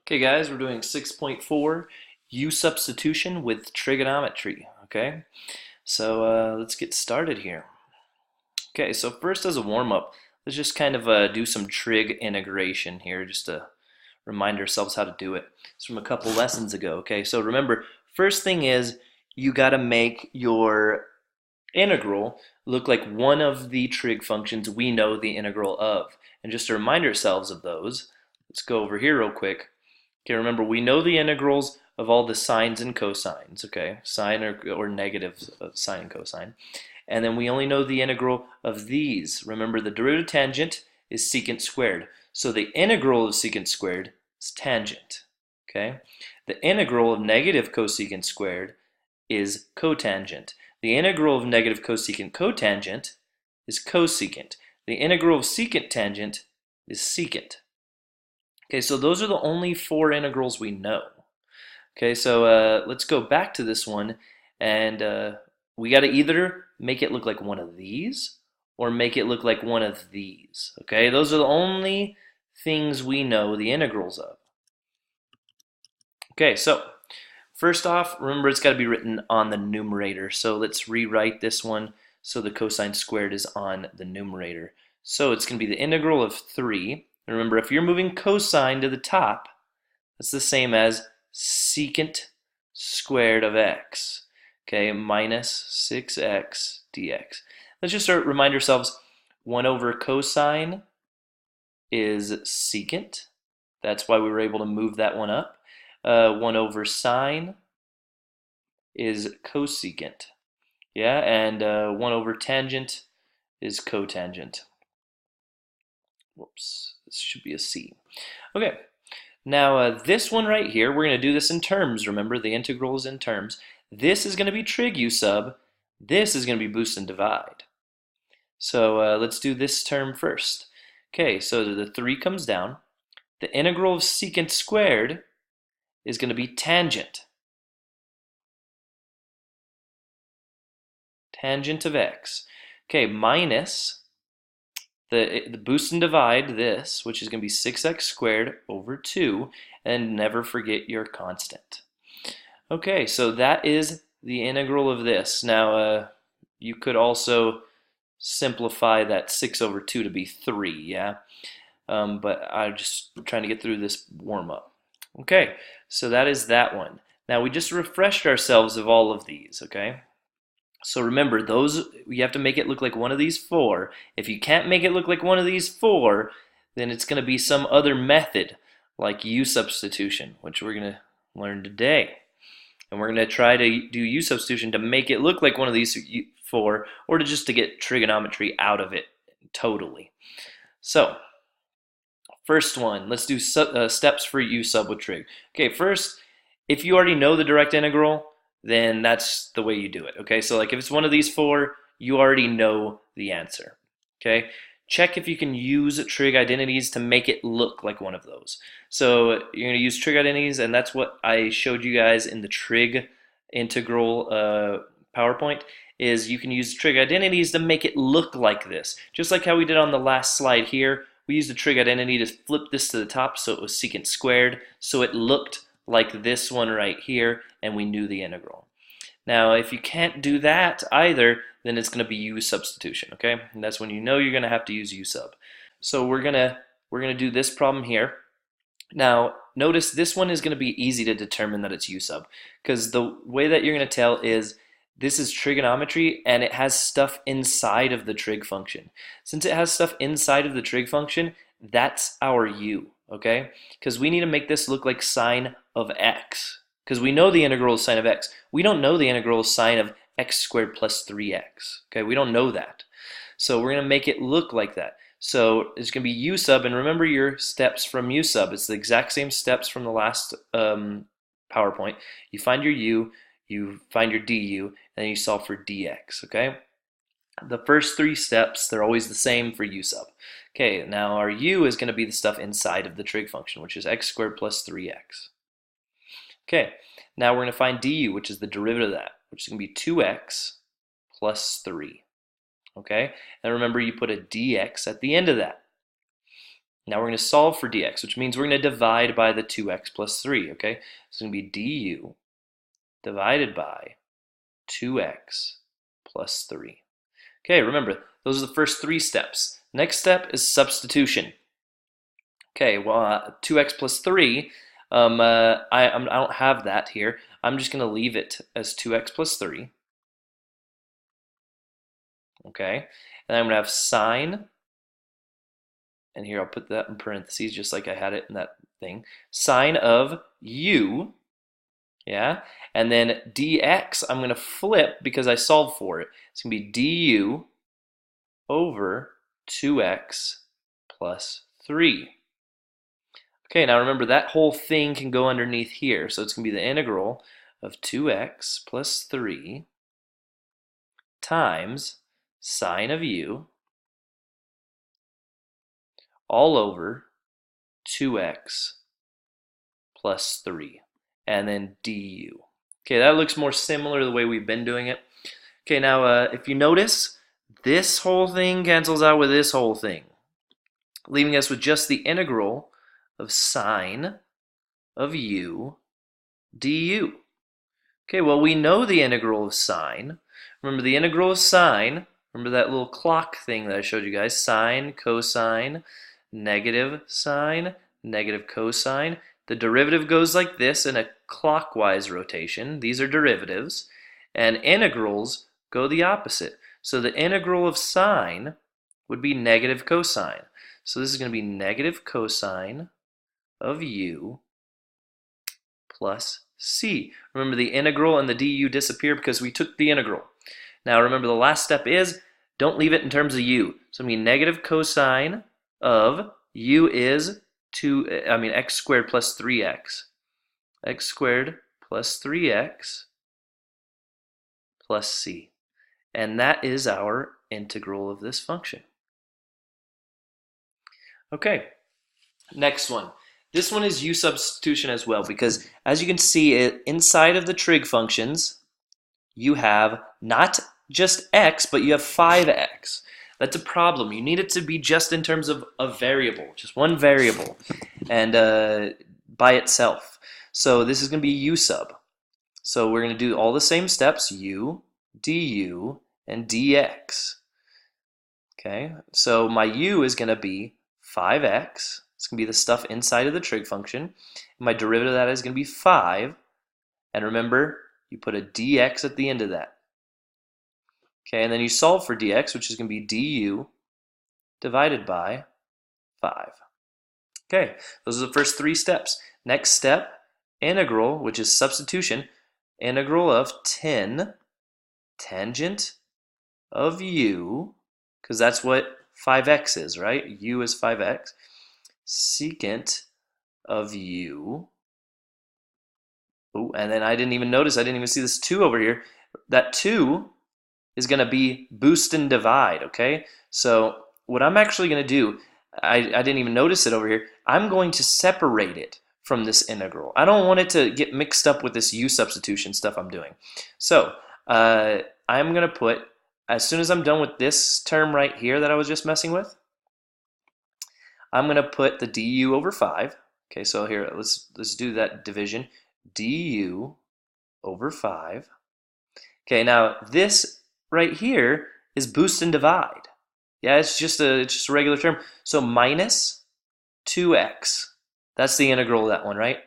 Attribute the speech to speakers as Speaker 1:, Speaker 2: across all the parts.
Speaker 1: Okay guys, we're doing 6.4 U-substitution with trigonometry, okay? So let's get started here. Okay, so first as a warm-up, let's just kind of do some trig integration here just to remind ourselves how to do it. It's from a couple lessons ago, okay? So remember, first thing is you got to make your integral look like one of the trig functions we know the integral of. And just to remind ourselves of those, let's go over here real quick. Okay, remember we know the integrals of all the sines and cosines, okay? Sine or negative sine and cosine. And then we only know the integral of these. Remember the derivative tangent is secant squared. So the integral of secant squared is tangent, okay? The integral of negative cosecant squared is cotangent. The integral of negative cosecant cotangent is cosecant. The integral of secant tangent is secant. Okay, so those are the only four integrals we know. Okay, so let's go back to this one, and we got to either make it look like one of these or make it look like one of these. Okay, those are the only things we know the integrals of. Okay, so first off, remember it's got to be written on the numerator. So let's rewrite this one so the cosine squared is on the numerator. So it's going to be the integral of 3. Remember, if you're moving cosine to the top, that's the same as secant squared of x, okay, minus 6x dx. Let's just remind ourselves, 1 over cosine is secant. That's why we were able to move that one up. 1 over sine is cosecant. Yeah, and 1 over tangent is cotangent. Whoops, this should be a C. Okay, now this one right here, we're going to do this in terms. Remember, the integral is in terms. This is going to be trig U sub. This is going to be boost and divide. So let's do this term first. Okay, so the 3 comes down. The integral of secant squared is going to be tangent. Tangent of x. Okay, minus the boost and divide this, which is going to be 6x squared over 2, and never forget your constant. Okay, so that is the integral of this. Now, you could also simplify that 6 over 2 to be 3, yeah? But I'm just trying to get through this warm-up. Okay, so that is that one. Now, we just refreshed ourselves of all of these, okay? So remember, those you have to make it look like one of these 4. If you can't make it look like one of these 4, then it's going to be some other method, like U-substitution, which we're going to learn today. And we're going to try to do U-substitution to make it look like one of these 4, or to get trigonometry out of it totally. So, first one, let's do steps for U-sub with trig. Okay, first, if you already know the direct integral, then that's the way you do it, okay? So like if it's one of these 4, you already know the answer, okay? Check if you can use trig identities to make it look like one of those. So you're going to use trig identities, and that's what I showed you guys in the trig integral PowerPoint, is you can use trig identities to make it look like this. Just like how we did on the last slide here, we used a trig identity to flip this to the top so it was secant squared, so it looked like this one right here, and we knew the integral. Now, if you can't do that either, then it's going to be U-substitution, okay? And that's when you know you're going to have to use U-sub. So we're gonna do this problem here. Now, notice this one is going to be easy to determine that it's U-sub, because the way that you're going to tell is this is trigonometry, and it has stuff inside of the trig function. Since it has stuff inside of the trig function, that's our U, okay? Because we need to make this look like sine of x, because we know the integral is sine of x. We don't know the integral is sine of x squared plus 3x, okay? We don't know that. So we're going to make it look like that. So it's going to be U sub, and remember your steps from U sub. It's the exact same steps from the last PowerPoint. You find your U, you find your du, and then you solve for dx, okay? The first 3 steps, they're always the same for U sub. Okay, now our U is going to be the stuff inside of the trig function, which is x squared plus 3x. Okay, now we're going to find du, which is the derivative of that, which is going to be 2x plus 3. Okay, and remember you put a dx at the end of that. Now we're going to solve for dx, which means we're going to divide by the 2x plus 3, okay? So it's going to be du divided by 2x plus 3. Okay, remember, those are the first 3 steps. Next step is substitution. Okay, well, 2x plus 3, I don't have that here. I'm just going to leave it as 2x plus 3. Okay, and I'm going to have sine, and here I'll put that in parentheses just like I had it in that thing, sine of u, yeah? And then dx, I'm going to flip because I solved for it. It's going to be du over 2x plus 3. Okay, now remember that whole thing can go underneath here. So it's going to be the integral of 2x plus 3 times sine of u all over 2x plus 3, and then du. Okay, that looks more similar to the way we've been doing it. Okay, now if you notice, this whole thing cancels out with this whole thing, leaving us with just the integral of sine of u du. Okay, well, we know the integral of sine. Remember the integral of sine, remember that little clock thing that I showed you guys, sine, cosine, negative sine, negative cosine. The derivative goes like this in a clockwise rotation. These are derivatives. And integrals go the opposite. So the integral of sine would be negative cosine. So this is going to be negative cosine of u plus c. Remember the integral and the du disappear because we took the integral. Now remember the last step is don't leave it in terms of u. So I mean negative cosine of u is x squared plus 3x. X squared plus 3x plus c. And that is our integral of this function. Okay, next one. This one is U-substitution as well, because as you can see, inside of the trig functions, you have not just x, but you have 5x. That's a problem. You need it to be just in terms of a variable, just one variable, and by itself. So this is going to be U sub. So we're going to do all the same steps, U, du, and dx. Okay, so my u is going to be 5x. It's going to be the stuff inside of the trig function. My derivative of that is going to be 5. And remember, you put a dx at the end of that. Okay, and then you solve for dx, which is going to be du divided by 5. Okay, those are the first 3 steps. Next step, integral, which is substitution, integral of 10 tangent of u, because that's what 5x is, right? U is 5x. Secant of u. Oh, and then I didn't even notice, I didn't even see this 2 over here. That 2 is going to be boost and divide, okay? So what I'm actually going to do, I didn't even notice it over here, I'm going to separate it from this integral. I don't want it to get mixed up with this u substitution stuff I'm doing. So I'm going to put, as soon as I'm done with this term right here that I was just messing with, I'm going to put the du over 5. Okay, so here, let's do that division. Du over 5. Okay, now this right here is boost and divide. Yeah, it's just a regular term. So minus 2x. That's the integral of that one, right?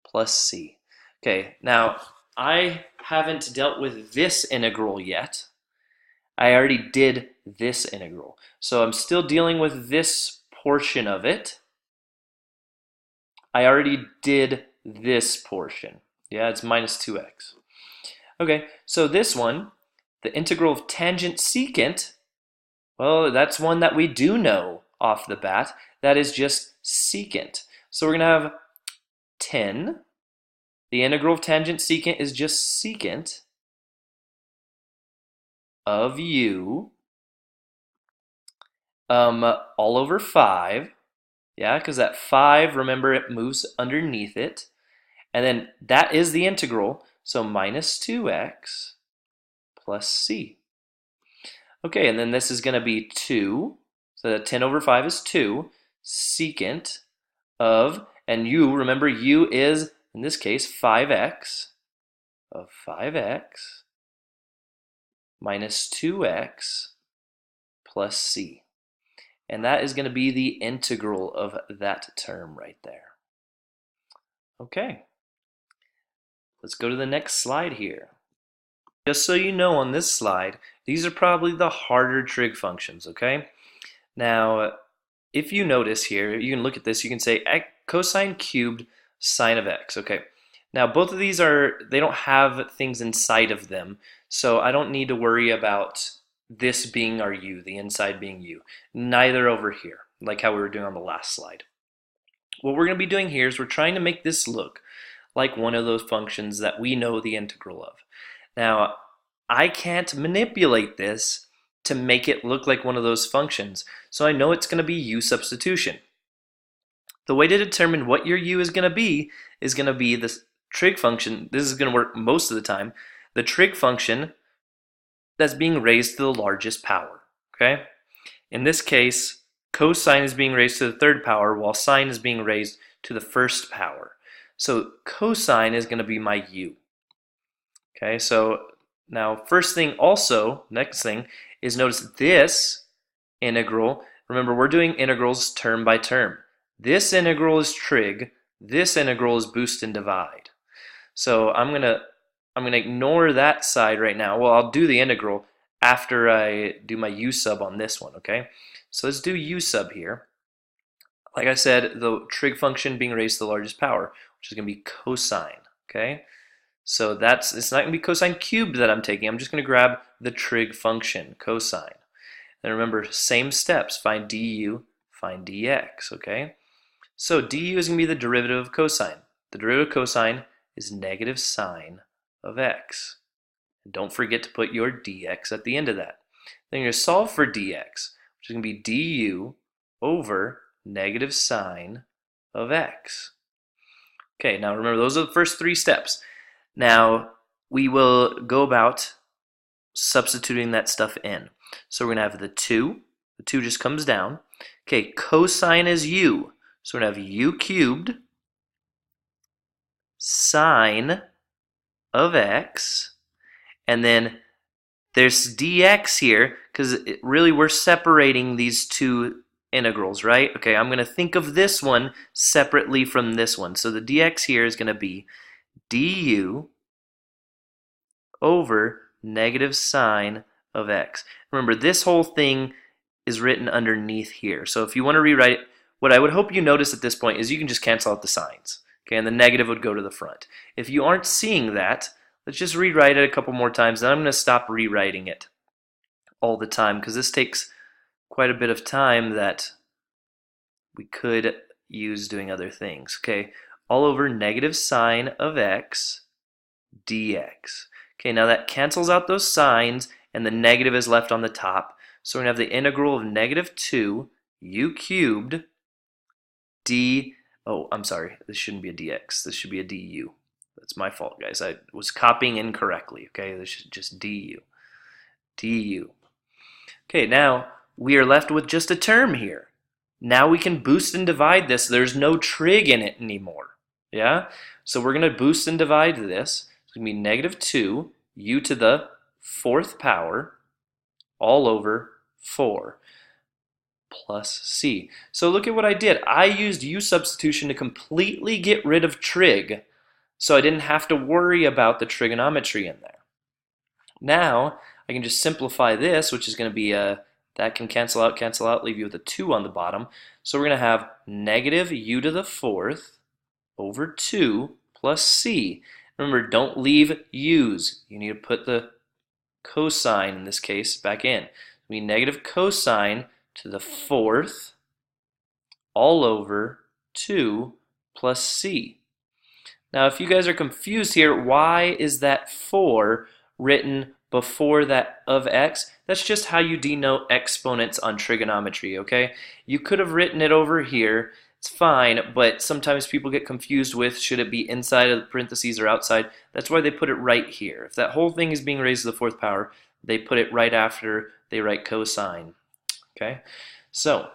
Speaker 1: Plus c. Okay, now I haven't dealt with this integral yet. I already did this integral. So I'm still dealing with this portion of it. I already did this portion. Yeah, it's minus 2x. Okay, so this one, the integral of tangent secant, well, that's one that we do know off the bat. That is just secant. So we're going to have 10. The integral of tangent secant is just secant of u all over 5. Yeah, because that 5, remember, it moves underneath it. And then that is the integral. So minus 2x plus c. Okay, and then this is going to be 2. So that 10 over 5 is 2. secant of, and u, remember u is, in this case, 5x, of 5x minus 2x plus c. And that is going to be the integral of that term right there. Okay, let's go to the next slide here. Just so you know, on this slide, these are probably the harder trig functions, okay? Now, if you notice here, you can look at this, you can say cosine cubed sine of x, okay? Now, both of these they don't have things inside of them, so I don't need to worry about this being our u, the inside being u. Neither over here, like how we were doing on the last slide. What we're going to be doing here is we're trying to make this look like one of those functions that we know the integral of. Now, I can't manipulate this to make it look like one of those functions, so I know it's going to be U-substitution. The way to determine what your u is going to be this trig function. This is going to work most of the time. The trig function that's being raised to the largest power, okay? In this case, cosine is being raised to the third power, while sine is being raised to the first power. So cosine is going to be my u. Okay, so now next thing is notice this integral. Remember, we're doing integrals term by term. This integral is trig, this integral is boost and divide. So I'm gonna ignore that side right now. Well, I'll do the integral after I do my u sub on this one, okay? So let's do u sub here. Like I said, the trig function being raised to the largest power, which is gonna be cosine, okay? So it's not going to be cosine cubed that I'm taking. I'm just going to grab the trig function, cosine. And remember, same steps, find du, find dx, okay? So du is going to be the derivative of cosine. The derivative of cosine is negative sine of x. And don't forget to put your dx at the end of that. Then you're going to solve for dx, which is going to be du over negative sine of x. Okay, now remember, those are the first three steps. Now, we will go about substituting that stuff in. So we're going to have the 2 just comes down. Okay, cosine is u, so we're going to have u cubed sine of x, and then there's dx here, because really we're separating these two integrals, right? Okay, I'm going to think of this one separately from this one. So the dx here is going to be du over negative sine of x. Remember, this whole thing is written underneath here. So if you want to rewrite it, what I would hope you notice at this point is you can just cancel out the signs. Okay, and the negative would go to the front. If you aren't seeing that, let's just rewrite it a couple more times, and I'm going to stop rewriting it all the time, because this takes quite a bit of time that we could use doing other things. Okay, all over negative sine of x dx. Okay, now that cancels out those signs, and the negative is left on the top. So we're going to have the integral of negative 2 u cubed I'm sorry, this shouldn't be a dx, this should be a du. That's my fault, guys. I was copying incorrectly, okay? This is just du. Okay, now we are left with just a term here. Now we can boost and divide this. There's no trig in it anymore, yeah? So we're going to boost and divide this. It's going to be negative 2 u to the 4th power all over 4 plus c. So look at what I did. I used U-substitution to completely get rid of trig, so I didn't have to worry about the trigonometry in there. Now I can just simplify this, which is going to be that can cancel out, leave you with a 2 on the bottom. So we're going to have negative u to the 4th over 2 plus c. Remember, don't leave u's. You need to put the cosine, in this case, back in. It'll be negative cosine to the 4th all over 2 plus c. Now, if you guys are confused here, why is that 4 written before that of x? That's just how you denote exponents on trigonometry, okay? You could have written it over here. It's fine, but sometimes people get confused with should it be inside of the parentheses or outside. That's why they put it right here. If that whole thing is being raised to the 4th power, they put it right after they write cosine. Okay, so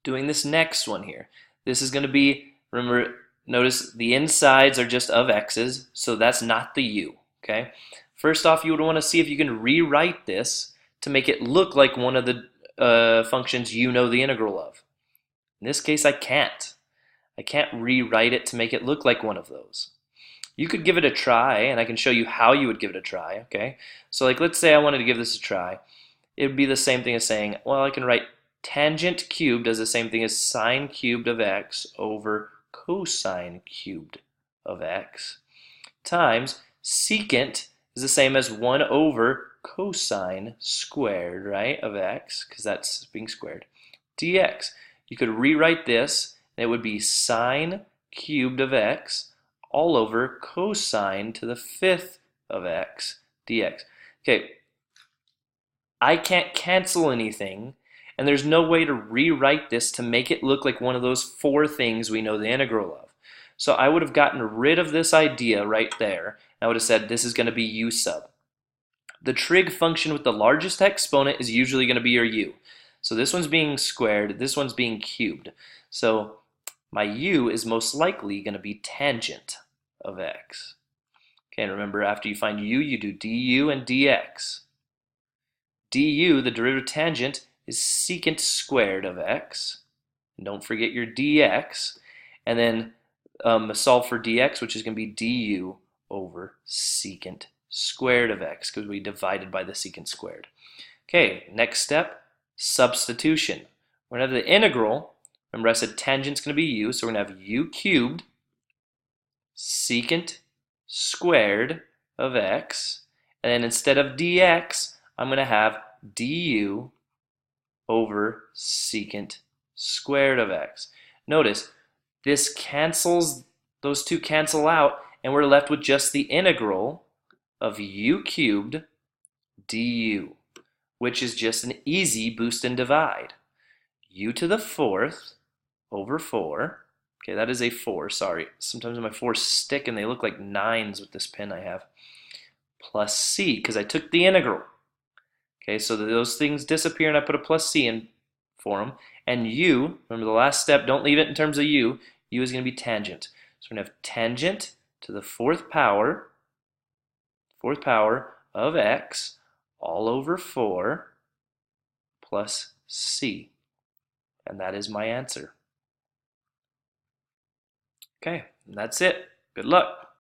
Speaker 1: Doing this next one here. This is going to be, remember, notice the insides are just of x's, so that's not the u, okay? First off, you would want to see if you can rewrite this to make it look like one of the functions you know the integral of. In this case, I can't. I can't rewrite it to make it look like one of those. You could give it a try, and I can show you how you would give it a try, okay? So like, let's say I wanted to give this a try. It would be the same thing as saying, well, I can write tangent cubed as the same thing as sine cubed of x over cosine cubed of x times secant is the same as 1 over cosine squared, right, of x, because that's being squared, dx. You could rewrite this, and it would be sine cubed of x all over cosine to the 5th of x dx. Okay, I can't cancel anything, and there's no way to rewrite this to make it look like one of those 4 things we know the integral of. So I would have gotten rid of this idea right there. I would have said this is going to be u sub. The trig function with the largest exponent is usually going to be your u. So this one's being squared, this one's being cubed. So my u is most likely going to be tangent of x. Okay, and remember, after you find u, you do du and dx. Du, the derivative tangent, is secant squared of x. And don't forget your dx. And then solve for dx, which is going to be du over secant squared of x, because we divided by the secant squared. Okay, next step, substitution. We're going to have the integral. Remember, I said tangent's going to be u, so we're going to have u cubed secant squared of x. And then instead of dx, I'm going to have du over secant squared of x. Notice, this cancels, those two cancel out, and we're left with just the integral of u cubed du, which is just an easy boost and divide. U to the 4th over 4. Okay, that is a 4, sorry. Sometimes my 4s stick and they look like 9s with this pen I have. Plus c, because I took the integral. Okay, so those things disappear and I put a plus c in for them. And u, remember the last step, don't leave it in terms of u. U is going to be tangent. So we're going to have tangent to the 4th power of x all over 4 plus c. And that is my answer. Okay, and that's it. Good luck.